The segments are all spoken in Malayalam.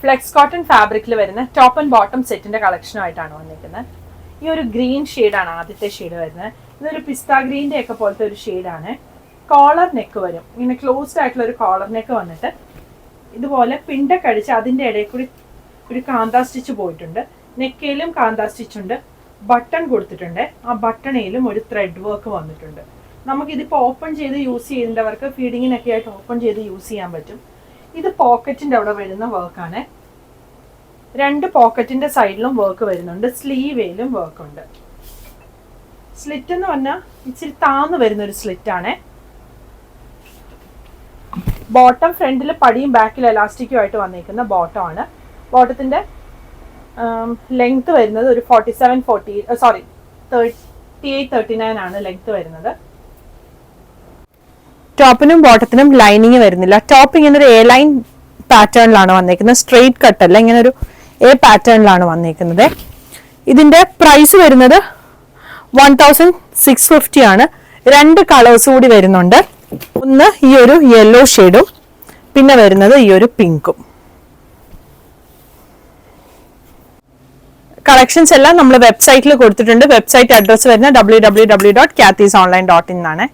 ഫ്ലെക്സ് കോട്ടൺ ഫാബ്രിക്കിൽ വരുന്ന ടോപ്പ് ആൻഡ് ബോട്ടം സെറ്റിന്റെ കളക്ഷനുമായിട്ടാണ് വന്നിരിക്കുന്നത്. ഈ ഒരു ഗ്രീൻ ഷെയ്ഡാണ് ആദ്യത്തെ ഷെയ്ഡ് വരുന്നത്. ഇതൊരു പിസ്ത ഗ്രീൻ്റെ ഒക്കെ പോലത്തെ ഒരു ഷെയ്ഡാണ്. കോളർ നെക്ക് വരും, ഇങ്ങനെ ക്ലോസ്ഡ് ആയിട്ടുള്ള ഒരു കോളർ നെക്ക് വന്നിട്ട് ഇതുപോലെ പിണ്ടൊക്കെ അടിച്ച് അതിൻ്റെ ഇടയിൽ കൂടി ഒരു കാന്താ സ്റ്റിച്ച് പോയിട്ടുണ്ട്. നെക്കയിലും കാന്താ സ്റ്റിച്ച് ഉണ്ട്, ബട്ടൺ കൊടുത്തിട്ടുണ്ട്. ആ ബട്ടണയിലും ഒരു ത്രെഡ് വർക്ക് വന്നിട്ടുണ്ട്. നമുക്കിതിപ്പോൾ ഓപ്പൺ ചെയ്ത് യൂസ് ചെയ്യേണ്ടവർക്ക് ഫീഡിങ്ങിനൊക്കെ ആയിട്ട് ഓപ്പൺ ചെയ്ത് യൂസ് ചെയ്യാൻ പറ്റും. ഇത് പോക്കറ്റിൻ്റെ അവിടെ വരുന്ന വർക്കാണ്. രണ്ട് പോക്കറ്റിൻ്റെ സൈഡിലും വർക്ക് വരുന്നുണ്ട്, സ്ലീവേലും വർക്ക് ഉണ്ട്. സ്ലിറ്റ് എന്ന് പറഞ്ഞാൽ ഇച്ചിരി താന്ന് വരുന്നൊരു സ്ലിറ്റാണ്. ബോട്ടം ഫ്രണ്ടിൽ പടിയും ബാക്കിൽ എലാസ്റ്റിക്കും ആയിട്ട് വന്നിരിക്കുന്ന ബോട്ടം ആണ്. ബോട്ടത്തിൻ്റെ ലെങ്ത് വരുന്നത് ഒരു 38-39 ആണ് ലെങ്ത് വരുന്നത്. ടോപ്പിനും ബോട്ടത്തിനും ലൈനിങ് വരുന്നില്ല. ടോപ്പ് ഇങ്ങനെ ഒരു എ ലൈൻ പാറ്റേണിലാണ് വന്നിരിക്കുന്നത്, സ്ട്രെയിറ്റ് കട്ടല്ല, ഇങ്ങനെ ഒരു എ പാറ്റേണിലാണ് വന്നിരിക്കുന്നത്. ഇതിന്റെ പ്രൈസ് വരുന്നത് 1650 ആണ്. രണ്ട് കളേഴ്സ് കൂടി വരുന്നുണ്ട്. ഒന്ന് ഈ ഒരു യെല്ലോ ഷെയ്ഡും പിന്നെ വരുന്നത് ഈ ഒരു പിങ്കും. കളക്ഷൻസ് എല്ലാം നമ്മൾ വെബ്സൈറ്റിൽ കൊടുത്തിട്ടുണ്ട്. വെബ്സൈറ്റ് അഡ്രസ്സ് വരുന്നത് www.kathysonline.in ആണ്.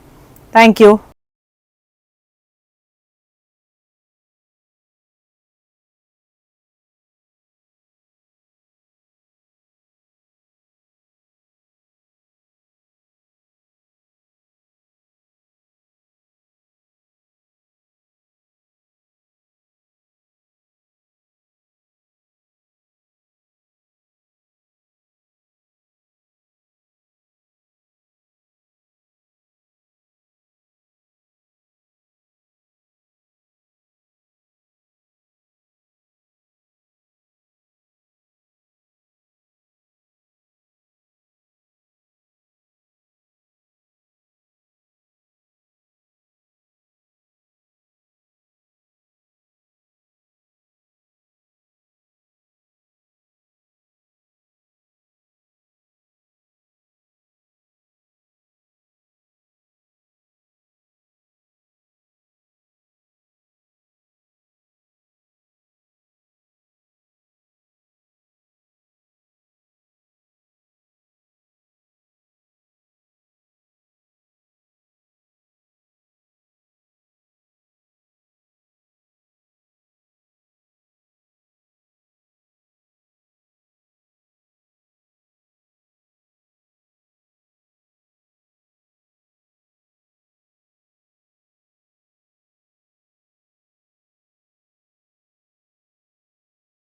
Thank you.